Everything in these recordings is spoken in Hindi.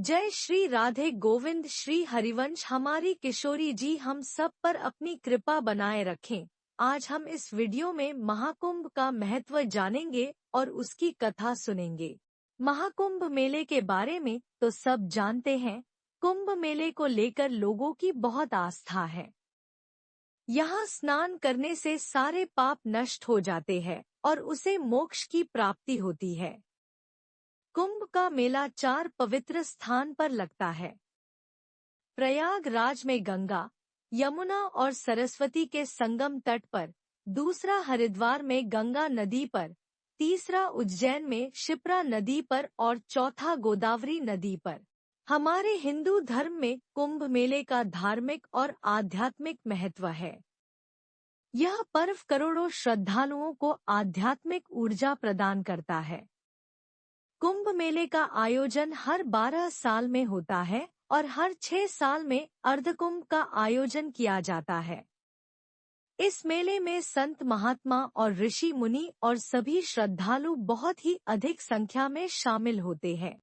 जय श्री राधे गोविंद श्री हरिवंश। हमारी किशोरी जी हम सब पर अपनी कृपा बनाए रखें। आज हम इस वीडियो में महाकुंभ का महत्व जानेंगे और उसकी कथा सुनेंगे। महाकुंभ मेले के बारे में तो सब जानते हैं। कुंभ मेले को लेकर लोगों की बहुत आस्था है। यहाँ स्नान करने से सारे पाप नष्ट हो जाते हैं और उसे मोक्ष की प्राप्ति होती है। कुंभ का मेला 4 पवित्र स्थान पर लगता है। प्रयागराज में गंगा, यमुना और सरस्वती के संगम तट पर, दूसरा हरिद्वार में गंगा नदी पर, तीसरा उज्जैन में शिप्रा नदी पर और चौथा गोदावरी नदी पर। हमारे हिंदू धर्म में कुंभ मेले का धार्मिक और आध्यात्मिक महत्व है। यह पर्व करोड़ों श्रद्धालुओं को आध्यात्मिक ऊर्जा प्रदान करता है। कुंभ मेले का आयोजन हर 12 साल में होता है और हर 6 साल में अर्धकुंभ का आयोजन किया जाता है। इस मेले में संत महात्मा और ऋषि मुनि और सभी श्रद्धालु बहुत ही अधिक संख्या में शामिल होते हैं।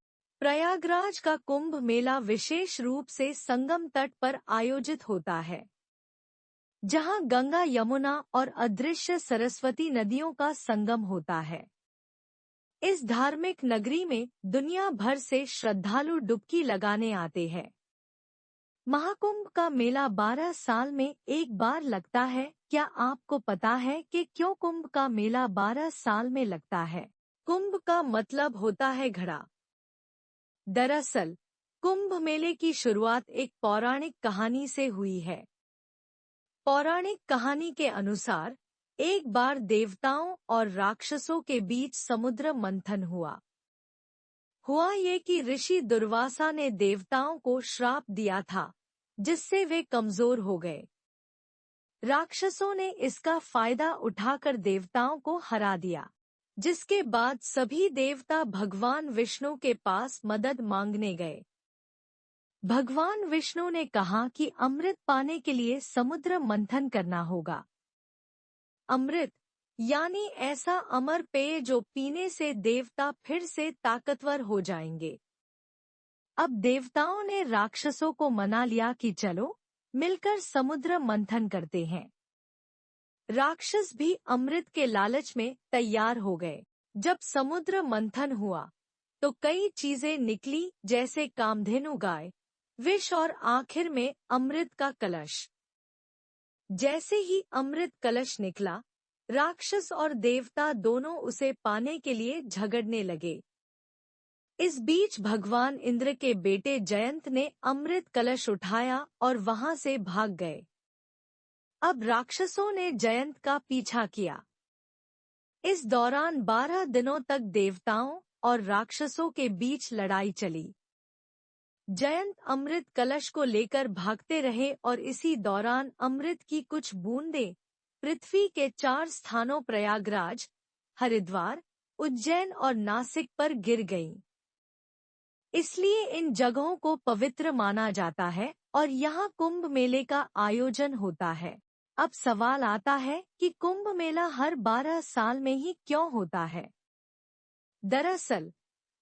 प्रयागराज का कुंभ मेला विशेष रूप से संगम तट पर आयोजित होता है, जहां गंगा, यमुना और अदृश्य सरस्वती नदियों का संगम होता है। इस धार्मिक नगरी में दुनिया भर से श्रद्धालु डुबकी लगाने आते हैं। महाकुंभ का मेला 12 साल में एक बार लगता है। क्या आपको पता है कि क्यों कुंभ का मेला 12 साल में लगता है? कुंभ का मतलब होता है घड़ा। दरअसल कुंभ मेले की शुरुआत एक पौराणिक कहानी से हुई है। पौराणिक कहानी के अनुसार एक बार देवताओं और राक्षसों के बीच समुद्र मंथन हुआ ये कि ऋषि दुर्वासा ने देवताओं को श्राप दिया था, जिससे वे कमजोर हो गए। राक्षसों ने इसका फायदा उठाकर देवताओं को हरा दिया, जिसके बाद सभी देवता भगवान विष्णु के पास मदद मांगने गए। भगवान विष्णु ने कहा कि अमृत पाने के लिए समुद्र मंथन करना होगा। अमृत यानी ऐसा अमर पेय जो पीने से देवता फिर से ताकतवर हो जाएंगे। अब देवताओं ने राक्षसों को मना लिया कि चलो मिलकर समुद्र मंथन करते हैं। राक्षस भी अमृत के लालच में तैयार हो गए। जब समुद्र मंथन हुआ तो कई चीजें निकली, जैसे कामधेनु गाय, विष और आखिर में अमृत का कलश। जैसे ही अमृत कलश निकला, राक्षस और देवता दोनों उसे पाने के लिए झगड़ने लगे। इस बीच भगवान इंद्र के बेटे जयंत ने अमृत कलश उठाया और वहां से भाग गए। अब राक्षसों ने जयंत का पीछा किया। इस दौरान 12 दिनों तक देवताओं और राक्षसों के बीच लड़ाई चली। जयंत अमृत कलश को लेकर भागते रहे और इसी दौरान अमृत की कुछ बूंदें पृथ्वी के 4 स्थानों प्रयागराज, हरिद्वार, उज्जैन और नासिक पर गिर गईं। इसलिए इन जगहों को पवित्र माना जाता है और यहाँ कुंभ मेले का आयोजन होता है। अब सवाल आता है कि कुंभ मेला हर 12 साल में ही क्यों होता है? दरअसल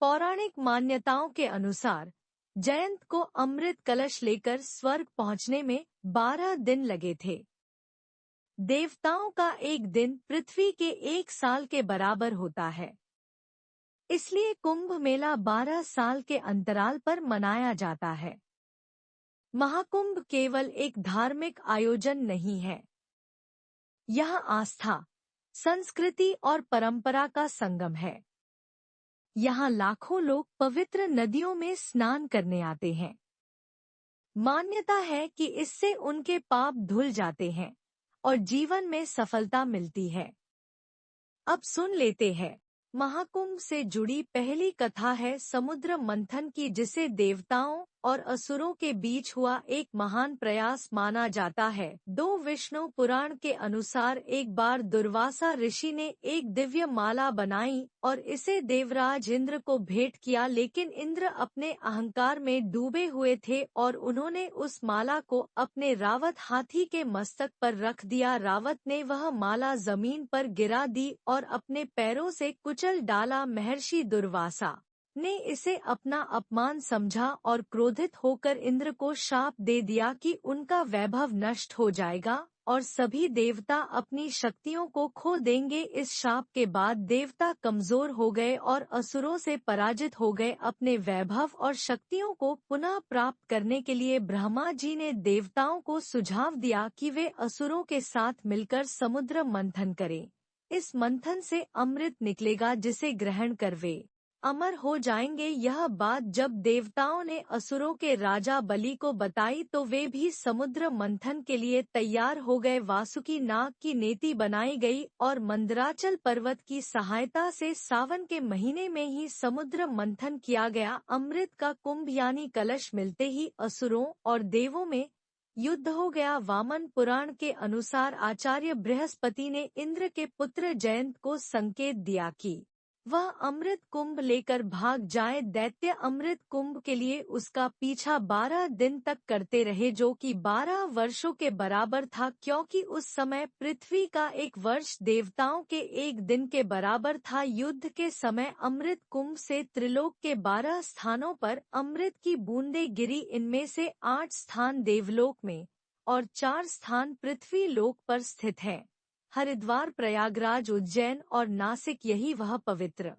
पौराणिक मान्यताओं के अनुसार जयंत को अमृत कलश लेकर स्वर्ग पहुंचने में 12 दिन लगे थे। देवताओं का एक दिन पृथ्वी के 1 साल के बराबर होता है। इसलिए कुंभ मेला 12 साल के अंतराल पर मनाया जाता है। महाकुंभ केवल एक धार्मिक आयोजन नहीं है। यह आस्था, संस्कृति और परंपरा का संगम है। यहाँ लाखों लोग पवित्र नदियों में स्नान करने आते हैं। मान्यता है कि इससे उनके पाप धुल जाते हैं और जीवन में सफलता मिलती है। अब सुन लेते हैं। महाकुंभ से जुड़ी पहली कथा है समुद्र मंथन की, जिसे देवताओं और असुरों के बीच हुआ एक महान प्रयास माना जाता है। 2 विष्णु पुराण के अनुसार एक बार दुर्वासा ऋषि ने एक दिव्य माला बनाई और इसे देवराज इंद्र को भेंट किया, लेकिन इंद्र अपने अहंकार में डूबे हुए थे और उन्होंने उस माला को अपने रावत हाथी के मस्तक पर रख दिया। रावत ने वह माला जमीन पर गिरा दी और अपने पैरों से कुचल डाला। महर्षि दुर्वासा ने इसे अपना अपमान समझा और क्रोधित होकर इंद्र को शाप दे दिया कि उनका वैभव नष्ट हो जाएगा और सभी देवता अपनी शक्तियों को खो देंगे। इस शाप के बाद देवता कमजोर हो गए और असुरों से पराजित हो गए। अपने वैभव और शक्तियों को पुनः प्राप्त करने के लिए ब्रह्मा जी ने देवताओं को सुझाव दिया कि वे असुरों के साथ मिलकर समुद्र मंथन करें। इस मंथन से अमृत निकलेगा जिसे ग्रहण कर वे अमर हो जाएंगे। यह बात जब देवताओं ने असुरों के राजा बलि को बताई तो वे भी समुद्र मंथन के लिए तैयार हो गए। वासुकी नाग की नेति बनाई गई और मंदराचल पर्वत की सहायता से सावन के महीने में ही समुद्र मंथन किया गया। अमृत का कुंभ यानी कलश मिलते ही असुरों और देवों में युद्ध हो गया। वामन पुराण के अनुसार आचार्य बृहस्पति ने इंद्र के पुत्र जयंत को संकेत दिया कि वह अमृत कुंभ लेकर भाग जाए। दैत्य अमृत कुंभ के लिए उसका पीछा 12 दिन तक करते रहे, जो कि 12 वर्षों के बराबर था, क्योंकि उस समय पृथ्वी का एक वर्ष देवताओं के एक दिन के बराबर था। युद्ध के समय अमृत कुंभ से त्रिलोक के 12 स्थानों पर अमृत की बूंदें गिरी। इनमें से 8 स्थान देवलोक में और 4 स्थान पृथ्वी लोक पर स्थित है। हरिद्वार, प्रयागराज, उज्जैन और नासिक यही वह पवित्र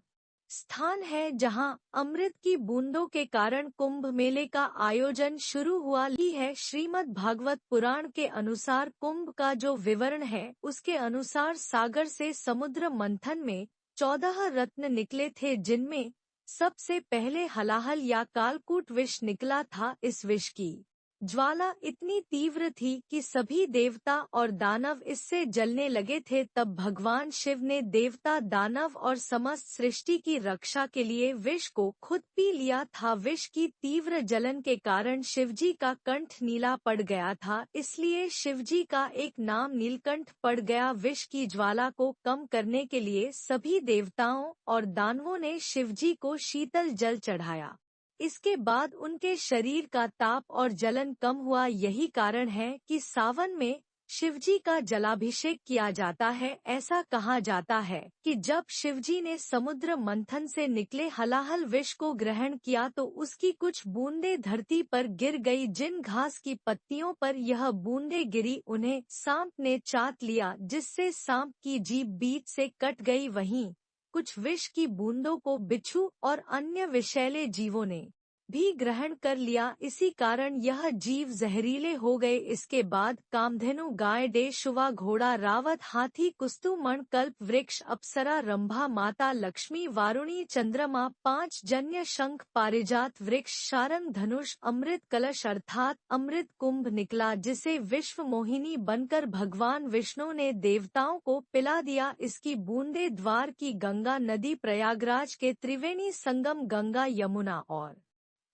स्थान है जहां अमृत की बूंदों के कारण कुंभ मेले का आयोजन शुरू हुआ है। श्रीमद् भागवत पुराण के अनुसार कुंभ का जो विवरण है उसके अनुसार सागर से समुद्र मंथन में 14 रत्न निकले थे, जिनमें सबसे पहले हलाहल या कालकूट विष निकला था। इस विष की ज्वाला इतनी तीव्र थी कि सभी देवता और दानव इससे जलने लगे थे। तब भगवान शिव ने देवता, दानव और समस्त सृष्टि की रक्षा के लिए विष को खुद पी लिया था। विष की तीव्र जलन के कारण शिवजी का कंठ नीला पड़ गया था, इसलिए शिवजी का एक नाम नीलकंठ पड़ गया। विष की ज्वाला को कम करने के लिए सभी देवताओं और दानवों ने शिवजी को शीतल जल चढ़ाया। इसके बाद उनके शरीर का ताप और जलन कम हुआ। यही कारण है कि सावन में शिवजी का जलाभिषेक किया जाता है। ऐसा कहा जाता है कि जब शिवजी ने समुद्र मंथन से निकले हलाहल विष को ग्रहण किया तो उसकी कुछ बूंदें धरती पर गिर गई। जिन घास की पत्तियों पर यह बूंदें गिरी उन्हें सांप ने चाट लिया, जिससे सांप की जीभ बीच से कट गई। वहीं कुछ विष की बूंदों को बिच्छू और अन्य विषैले जीवों ने भी ग्रहण कर लिया। इसी कारण यह जीव जहरीले हो गए। इसके बाद कामधेनु, गाय, डेशुवा, घोड़ा, रावत, हाथी, कुस्तुमण, कल्प वृक्ष, अप्सरा, रंभा, माता लक्ष्मी, वारुणी, चंद्रमा, 5 जन्य, शंख, पारिजात वृक्ष, शारंग, धनुष, अमृत कलश अर्थात अमृत कुंभ निकला, जिसे विश्व मोहिनी बनकर भगवान विष्णु ने देवताओं को पिला दिया। इसकी बूंदे द्वार की गंगा नदी, प्रयागराज के त्रिवेणी संगम गंगा, यमुना और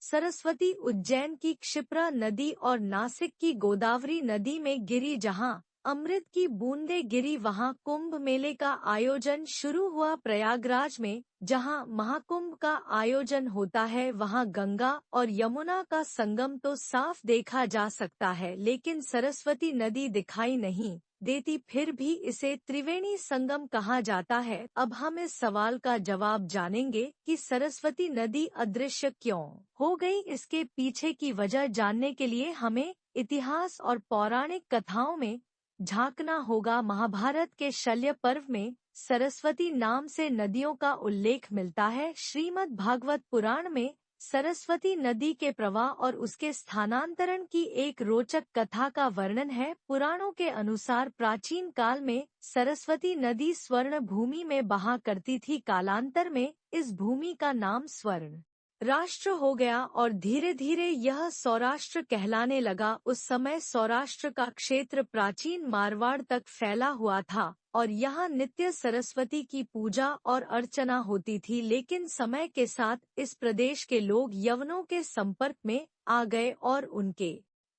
सरस्वती, उज्जैन की क्षिप्रा नदी और नासिक की गोदावरी नदी में गिरी। जहां अमृत की बूंदें गिरी वहां कुंभ मेले का आयोजन शुरू हुआ। प्रयागराज में जहां महाकुंभ का आयोजन होता है वहां गंगा और यमुना का संगम तो साफ देखा जा सकता है, लेकिन सरस्वती नदी दिखाई नहीं देती। फिर भी इसे त्रिवेणी संगम कहा जाता है। अब हम इस सवाल का जवाब जानेंगे कि सरस्वती नदी अदृश्य क्यों हो गई। इसके पीछे की वजह जानने के लिए हमें इतिहास और पौराणिक कथाओं में झांकना होगा। महाभारत के शल्य पर्व में सरस्वती नाम से नदियों का उल्लेख मिलता है। श्रीमद् भागवत पुराण में सरस्वती नदी के प्रवाह और उसके स्थानांतरण की एक रोचक कथा का वर्णन है। पुराणों के अनुसार प्राचीन काल में सरस्वती नदी स्वर्ण भूमि में बहा करती थी। कालांतर में इस भूमि का नाम स्वर्ण राष्ट्र हो गया और धीरे धीरे यह सौराष्ट्र कहलाने लगा। उस समय सौराष्ट्र का क्षेत्र प्राचीन मारवाड़ तक फैला हुआ था और यहाँ नित्य सरस्वती की पूजा और अर्चना होती थी। लेकिन समय के साथ इस प्रदेश के लोग यवनों के संपर्क में आ गए और उनके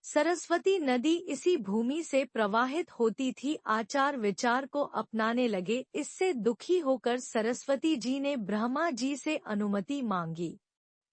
सरस्वती नदी इसी भूमि से प्रवाहित होती थी। आचार विचार को अपनाने लगे। इससे दुखी होकर सरस्वती जी ने ब्रह्मा जी से अनुमति मांगी।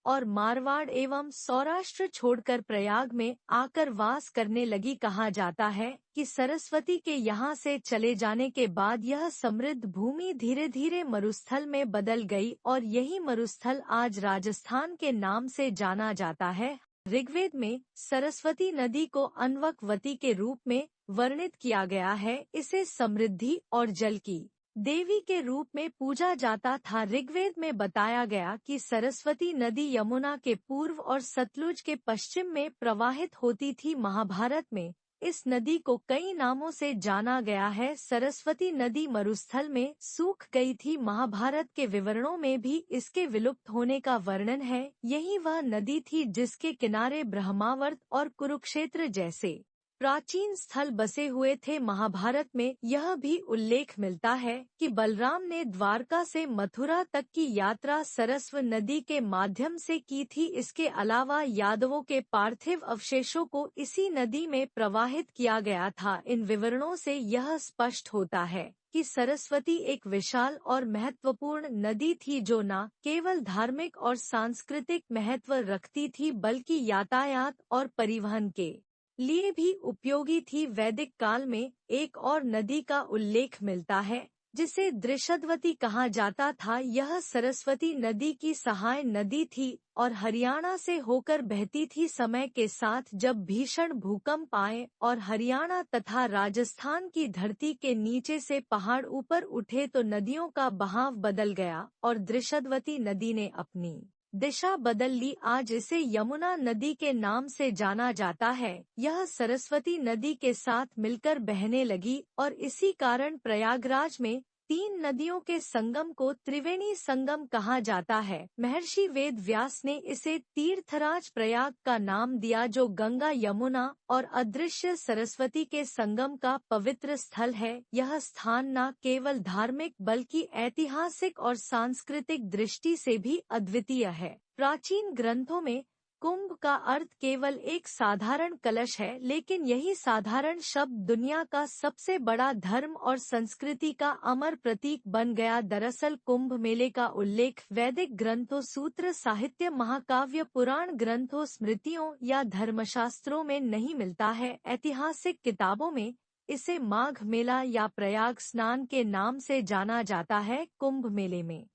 और मारवाड़ एवं सौराष्ट्र छोड़कर प्रयाग में आकर वास करने लगी। कहा जाता है कि सरस्वती के यहाँ से चले जाने के बाद यह समृद्ध भूमि धीरे धीरे मरुस्थल में बदल गई और यही मरुस्थल आज राजस्थान के नाम से जाना जाता है। ऋग्वेद में सरस्वती नदी को अन्वकवती के रूप में वर्णित किया गया है। इसे समृद्धि और जल की देवी के रूप में पूजा जाता था। ऋग्वेद में बताया गया कि सरस्वती नदी यमुना के पूर्व और सतलुज के पश्चिम में प्रवाहित होती थी। महाभारत में इस नदी को कई नामों से जाना गया है। सरस्वती नदी मरुस्थल में सूख गई थी। महाभारत के विवरणों में भी इसके विलुप्त होने का वर्णन है। यही वह नदी थी जिसके किनारे ब्रह्मावर्त और कुरुक्षेत्र जैसे प्राचीन स्थल बसे हुए थे। महाभारत में यह भी उल्लेख मिलता है कि बलराम ने द्वारका से मथुरा तक की यात्रा सरस्व नदी के माध्यम से की थी। इसके अलावा यादवों के पार्थिव अवशेषों को इसी नदी में प्रवाहित किया गया था। इन विवरणों से यह स्पष्ट होता है कि सरस्वती एक विशाल और महत्वपूर्ण नदी थी जो न केवल धार्मिक और सांस्कृतिक महत्व रखती थी बल्कि यातायात और परिवहन के लिए भी उपयोगी थी। वैदिक काल में एक और नदी का उल्लेख मिलता है जिसे दृषद्वती कहा जाता था। यह सरस्वती नदी की सहायक नदी थी और हरियाणा से होकर बहती थी। समय के साथ जब भीषण भूकंप आए और हरियाणा तथा राजस्थान की धरती के नीचे से पहाड़ ऊपर उठे तो नदियों का बहाव बदल गया और दृषद्वती नदी ने अपनी दिशा बदल ली। आज इसे यमुना नदी के नाम से जाना जाता है। यह सरस्वती नदी के साथ मिलकर बहने लगी और इसी कारण प्रयागराज में 3 नदियों के संगम को त्रिवेणी संगम कहा जाता है। महर्षि वेद व्यास ने इसे तीर्थराज प्रयाग का नाम दिया जो गंगा यमुना और अदृश्य सरस्वती के संगम का पवित्र स्थल है। यह स्थान न केवल धार्मिक बल्कि ऐतिहासिक और सांस्कृतिक दृष्टि से भी अद्वितीय है। प्राचीन ग्रंथों में कुंभ का अर्थ केवल एक साधारण कलश है, लेकिन यही साधारण शब्द दुनिया का सबसे बड़ा धर्म और संस्कृति का अमर प्रतीक बन गया। दरअसल कुंभ मेले का उल्लेख वैदिक ग्रंथों, सूत्र साहित्य, महाकाव्य, पुराण ग्रंथों, स्मृतियों या धर्मशास्त्रों में नहीं मिलता है। ऐतिहासिक किताबों में इसे माघ मेला या प्रयाग स्नान के नाम से जाना जाता है। कुंभ मेले में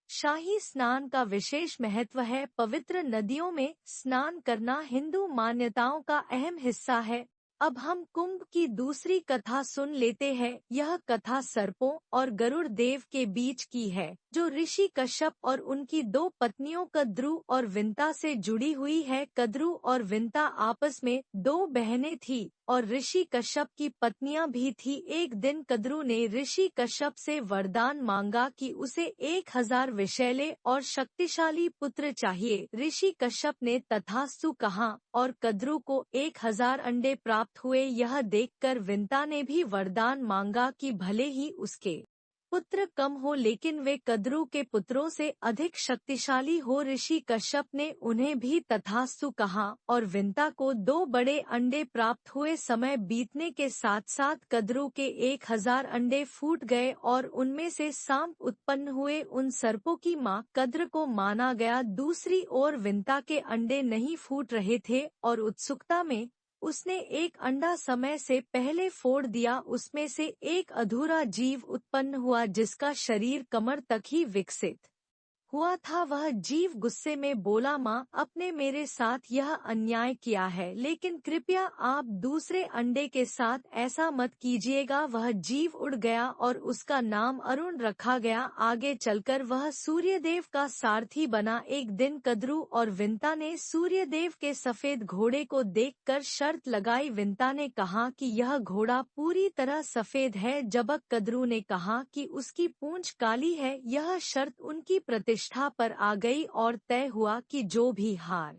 शाही स्नान का विशेष महत्व है। पवित्र नदियों में स्नान करना हिंदू मान्यताओं का अहम हिस्सा है। अब हम कुंभ की दूसरी कथा सुन लेते हैं। यह कथा सर्पों और गरुड़ देव के बीच की है जो ऋषि कश्यप और उनकी 2 पत्नियों कद्रु और विंता से जुड़ी हुई है। कद्रु और विंता आपस में 2 बहनें थी और ऋषि कश्यप की पत्नियां भी थी। एक दिन कद्रु ने ऋषि कश्यप से वरदान मांगा कि उसे 1000 विषैले और शक्तिशाली पुत्र चाहिए। ऋषि कश्यप ने तथास्तु कहा और कद्रु को 1000 अंडे प्राप्त हुए। यह देखकर विंता ने भी वरदान मांगा कि भले ही उसके पुत्र कम हो लेकिन वे कद्रु के पुत्रों से अधिक शक्तिशाली हो। ऋषि कश्यप ने उन्हें भी तथास्तु कहा और विंता को 2 बड़े अंडे प्राप्त हुए। समय बीतने के साथ साथ कद्रु के 1000 अंडे फूट गए और उनमें से सांप उत्पन्न हुए। उन सर्पों की मां कद्र को माना गया। दूसरी ओर विंता के अंडे नहीं फूट रहे थे और उत्सुकता में उसने एक अंडा समय से पहले फोड़ दिया। उसमें से एक अधूरा जीव उत्पन्न हुआ जिसका शरीर कमर तक ही विकसित हुआ था। वह जीव गुस्से में बोला, माँ आपने मेरे साथ यह अन्याय किया है, लेकिन कृपया आप दूसरे अंडे के साथ ऐसा मत कीजिएगा। वह जीव उड़ गया और उसका नाम अरुण रखा गया। आगे चलकर वह सूर्यदेव का सारथी बना। एक दिन कद्रु और विंता ने सूर्यदेव के सफेद घोड़े को देखकर शर्त लगाई। विंता ने कहा कि यह घोड़ा पूरी तरह सफेद है, जबकि कद्रु ने कहा कि उसकी पूंछ काली है। यह शर्त उनकी प्रतिष्ठा पर आ गई और तय हुआ कि जो भी हार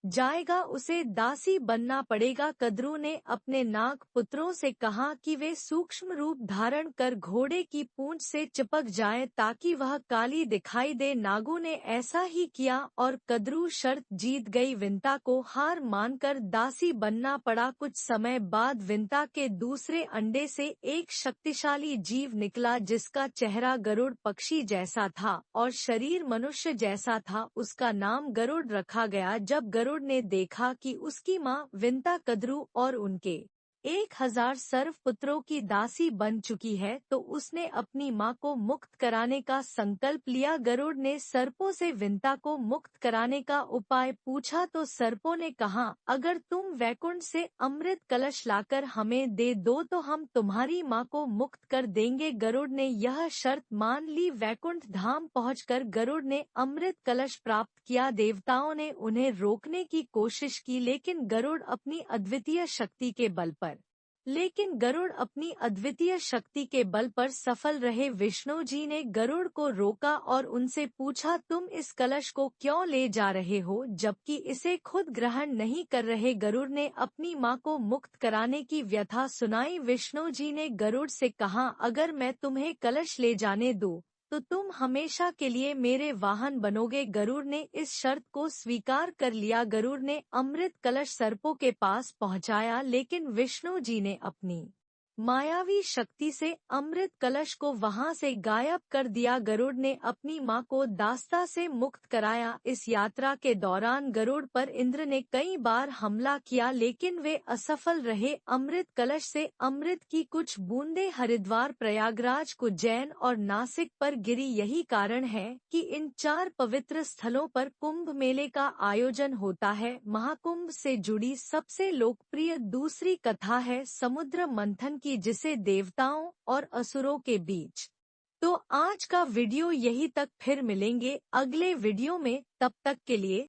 जाएगा उसे दासी बनना पड़ेगा। कद्रू ने अपने नाग पुत्रों से कहा कि वे सूक्ष्म रूप धारण कर घोड़े की पूंछ से चिपक जाएं ताकि वह काली दिखाई दे। नागों ने ऐसा ही किया और कद्रू शर्त जीत गई। विंता को हार मानकर दासी बनना पड़ा। कुछ समय बाद विंता के दूसरे अंडे से एक शक्तिशाली जीव निकला जिसका चेहरा गरुड़ पक्षी जैसा था और शरीर मनुष्य जैसा था। उसका नाम गरुड़ रखा गया। जब गरुड़ ने देखा कि उसकी मां विंता कद्रू और उनके 1000 सर्व पुत्रों की दासी बन चुकी है तो उसने अपनी मां को मुक्त कराने का संकल्प लिया। गरुड़ ने सर्पों से विंता को मुक्त कराने का उपाय पूछा तो सर्पों ने कहा, अगर तुम वैकुंठ से अमृत कलश लाकर हमें दे दो तो हम तुम्हारी मां को मुक्त कर देंगे। गरुड़ ने यह शर्त मान ली। वैकुंठ धाम पहुंचकर गरुड़ ने अमृत कलश प्राप्त किया। देवताओं ने उन्हें रोकने की कोशिश की लेकिन गरुड़ अपनी अद्वितीय शक्ति के बल पर सफल रहे। विष्णु जी ने गरुड़ को रोका और उनसे पूछा, तुम इस कलश को क्यों ले जा रहे हो जबकि इसे खुद ग्रहण नहीं कर रहे। गरुड़ ने अपनी मां को मुक्त कराने की व्यथा सुनाई। विष्णु जी ने गरुड़ से कहा, अगर मैं तुम्हें कलश ले जाने दूं तो तुम हमेशा के लिए मेरे वाहन बनोगे। गरुड़ ने इस शर्त को स्वीकार कर लिया। गरुड़ ने अमृत कलश सर्पों के पास पहुंचाया लेकिन विष्णु जी ने अपनी मायावी शक्ति से अमृत कलश को वहां से गायब कर दिया। गरुड़ ने अपनी मां को दास्ता से मुक्त कराया। इस यात्रा के दौरान गरुड़ पर इंद्र ने कई बार हमला किया लेकिन वे असफल रहे। अमृत कलश से अमृत की कुछ बूंदें हरिद्वार, प्रयागराज, उज्जैन और नासिक पर गिरी। यही कारण है कि इन 4 पवित्र स्थलों पर कुंभ मेले का आयोजन होता है। महाकुंभ से जुड़ी सबसे लोकप्रिय दूसरी कथा है समुद्र मंथन की, जिसे देवताओं और असुरों के बीच। तो आज का वीडियो यही तक, फिर मिलेंगे अगले वीडियो में, तब तक के लिए